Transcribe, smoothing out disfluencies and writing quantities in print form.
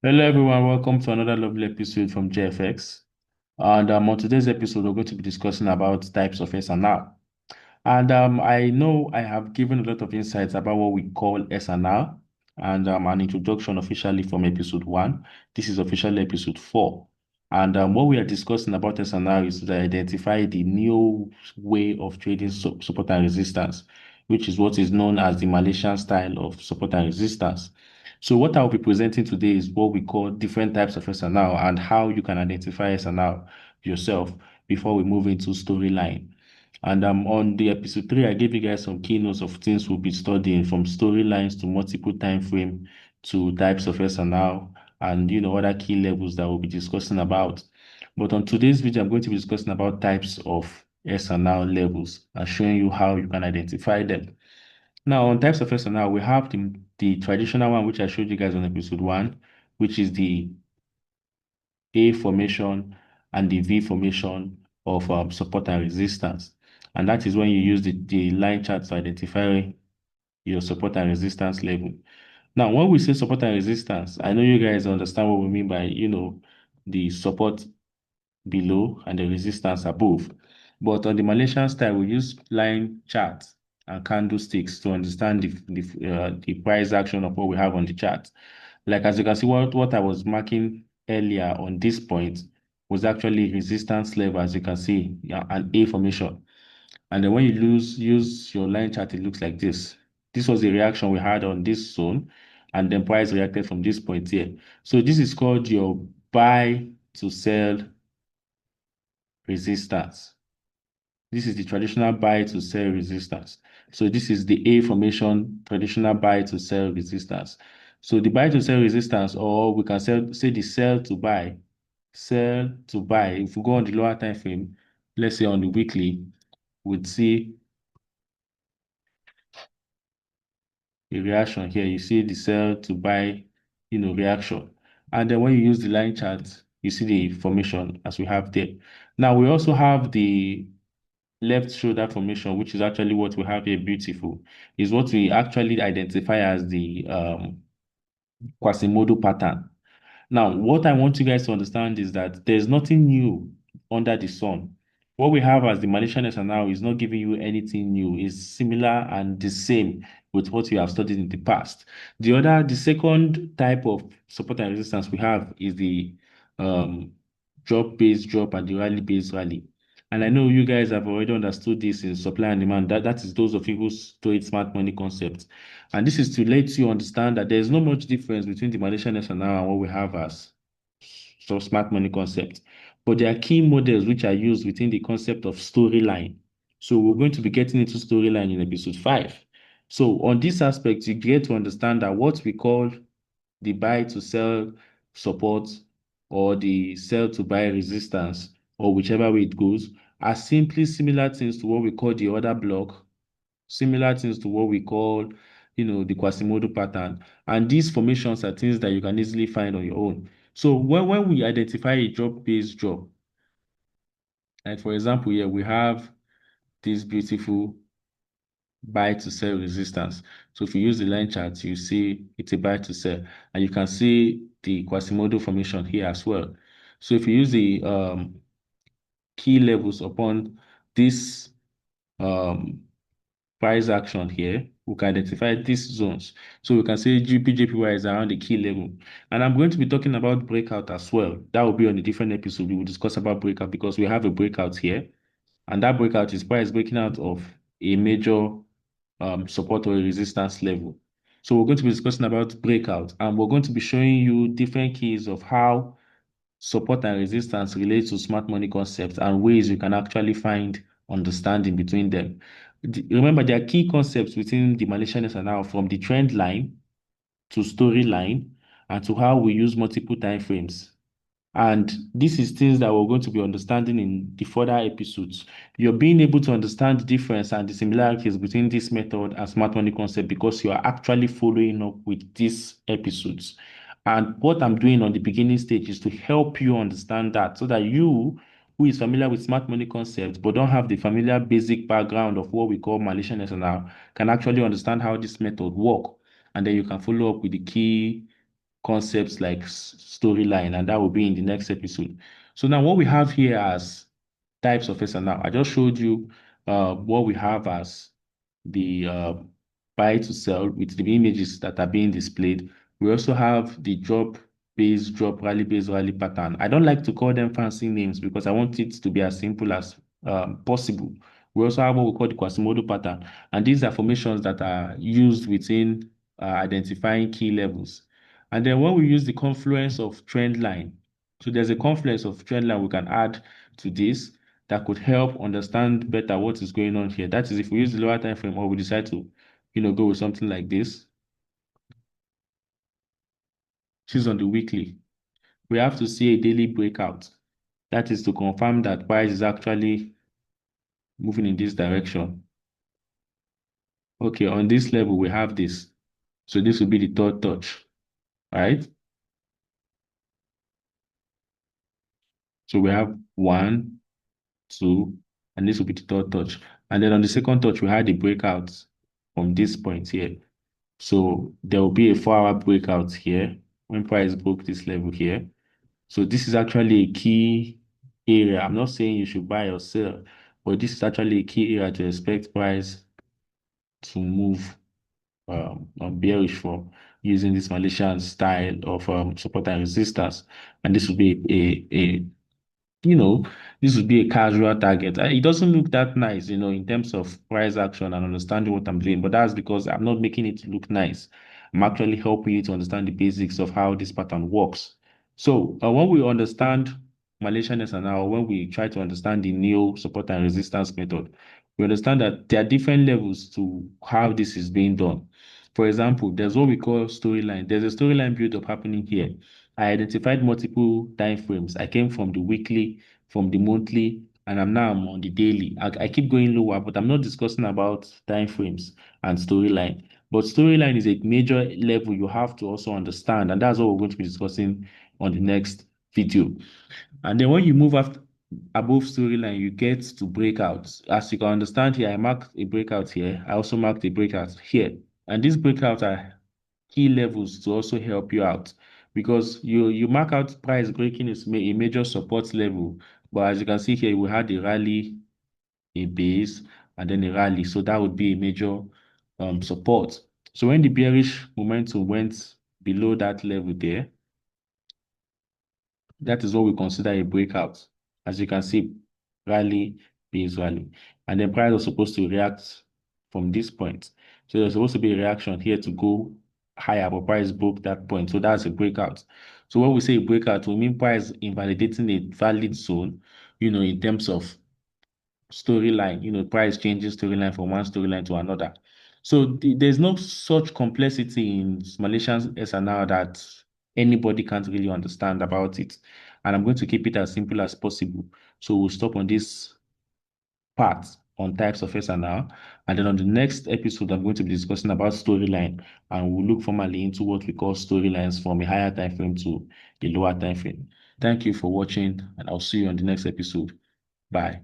Hello everyone, welcome to another lovely episode from JayFx. And on today's episode, we're going to be discussing about types of SNR. And I know I have given a lot of insights about what we call SNR and an introduction officially from episode 1. This is officially episode 4. And what we are discussing about SNR is to identify the new way of trading support and resistance, which is what is known as the Malaysian style of support and resistance. So what I'll be presenting today is what we call different types of SNR and how you can identify SNR yourself before we move into storyline. And on the episode 3, I gave you guys some keynotes of things we'll be studying from storylines to multiple time frame to types of SNR and other key levels that we'll be discussing about. But on today's video, I'm going to be discussing about types of SNR levels and showing you how you can identify them. Now, on types of SNR, we have the traditional one, which I showed you guys on episode 1, which is the A formation and the V formation of support and resistance. And that is when you use the line chart to identify your support and resistance level. Now, when we say support and resistance, I know you guys understand what we mean by, the support below and the resistance above. But on the Malaysian style, we use line charts and candlesticks to understand the price action of what we have on the chart. Like as you can see, what I was marking earlier on this point was actually resistance level, as you can see, yeah, an A formation. And then when you use your line chart, it looks like this. This was the reaction we had on this zone, and then price reacted from this point here. So this is called your buy to sell resistance. This is the traditional buy to sell resistance. So this is the A formation, traditional buy to sell resistance. So the buy to sell resistance, or we can say the sell to buy. If we go on the lower time frame, let's say on the weekly, we'd see a reaction here. You see the sell to buy, reaction. And then when you use the line chart, you see the formation as we have there. Now we also have the left shoulder formation, which is actually what we have here, beautiful, is what we actually identify as the Quasimodo pattern. Now, what I want you guys to understand is that there's nothing new under the sun. What we have as the Malaysian SNR is not giving you anything new. It's similar and the same with what you have studied in the past. The second type of support and resistance we have is the um, drop-based drop and the rally-based rally. And I know you guys have already understood this in supply and demand. That is those of you who studied smart money concepts. And this is to let you understand that there's not much difference between the Malaysian SNR and what we have as smart money concept. But there are key models which are used within the concept of storyline. So we're going to be getting into storyline in episode 5. So on this aspect, you get to understand that what we call the buy to sell support or the sell to buy resistance, or whichever way it goes, are simply similar things to what we call the order block, similar things to what we call, the Quasimodo pattern. And these formations are things that you can easily find on your own. So when we identify a drop-based drop, like for example, here we have this beautiful buy to sell resistance. So if you use the line chart, you see it's a buy to sell, and you can see the Quasimodo formation here as well. So if you use the key levels upon this um, price action here, we can identify these zones. So we can say GPJPY is around the key level. And I'm going to be talking about breakout as well. That will be on a different episode. We will discuss about breakout because we have a breakout here. And that breakout is price breaking out of a major support or a resistance level. So we're going to be discussing about breakout, and we're going to be showing you different keys of how support and resistance relate to smart money concepts and ways you can actually find understanding between them. Remember, there are key concepts within the Malaysian SNR, from the trend line to storyline and to how we use multiple time frames. And this is things that we're going to be understanding in the further episodes. You're being able to understand the difference and the similarities between this method and smart money concept because you are actually following up with these episodes. And what I'm doing on the beginning stage is to help you understand that so that you, who is familiar with smart money concepts but don't have the familiar basic background of what we call Malaysian SNR, can actually understand how this method work. And then you can follow up with the key concepts like storyline, and that will be in the next episode. So now what we have here as types of SNR, I just showed you what we have as the buy to sell with the images that are being displayed. We also have the drop base, drop, rally base, rally pattern. I don't like to call them fancy names because I want it to be as simple as possible. We also have what we call the Quasimodo pattern, and these are formations that are used within identifying key levels. And then when we use the confluence of trend line, so there's a confluence of trend line we can add to this that could help understand better what is going on here. That is, if we use the lower time frame or we decide to, go with something like this, which is on the weekly, we have to see a daily breakout. That is to confirm that price is actually moving in this direction. Okay, on this level, we have this. So this will be the third touch, right? So we have 1, 2, and this will be the third touch. And then on the second touch, we had the breakout from this point here. So there will be a 4-hour breakout here when price broke this level here. So this is actually a key area. I'm not saying you should buy or sell, but this is actually a key area to expect price to move on bearish for using this Malaysian style of support and resistance. And this would be you know, this would be a casual target. It doesn't look that nice, in terms of price action and understanding what I'm doing, but that's because I'm not making it look nice. I'm actually helping you to understand the basics of how this pattern works. So when we understand Malaysian SNR, when we try to understand the neo support and resistance method, we understand that there are different levels to how this is being done. For example, there's what we call storyline. There's a storyline build-up happening here. I identified multiple time frames. I came from the weekly, from the monthly, and I'm on the daily. I keep going lower, but I'm not discussing about time frames and storyline. But storyline is a major level you have to also understand, and that's what we're going to be discussing on the next video. And then when you move above storyline, you get to breakouts. As you can understand here, I marked a breakout here. I also marked a breakout here. And these breakouts are key levels to also help you out because you mark out price breaking is a major support level. But as you can see here, we had a rally, a base, and then a rally. So that would be a major support. So when the bearish momentum went below that level there, that is what we consider a breakout. As you can see, rally, base rally. And then price was supposed to react from this point. So there's supposed to be a reaction here to go higher, but price broke that point. So that's a breakout. So when we say breakout, we mean price invalidating a valid zone, in terms of storyline, price changing storyline from one storyline to another. So there's no such complexity in Malaysian SNR that anybody can't really understand about it. And I'm going to keep it as simple as possible. So we'll stop on this part on types of SNR. And then on the next episode, I'm going to be discussing about storyline. And we'll look formally into what we call storylines from a higher time frame to a lower time frame. Thank you for watching, and I'll see you on the next episode. Bye.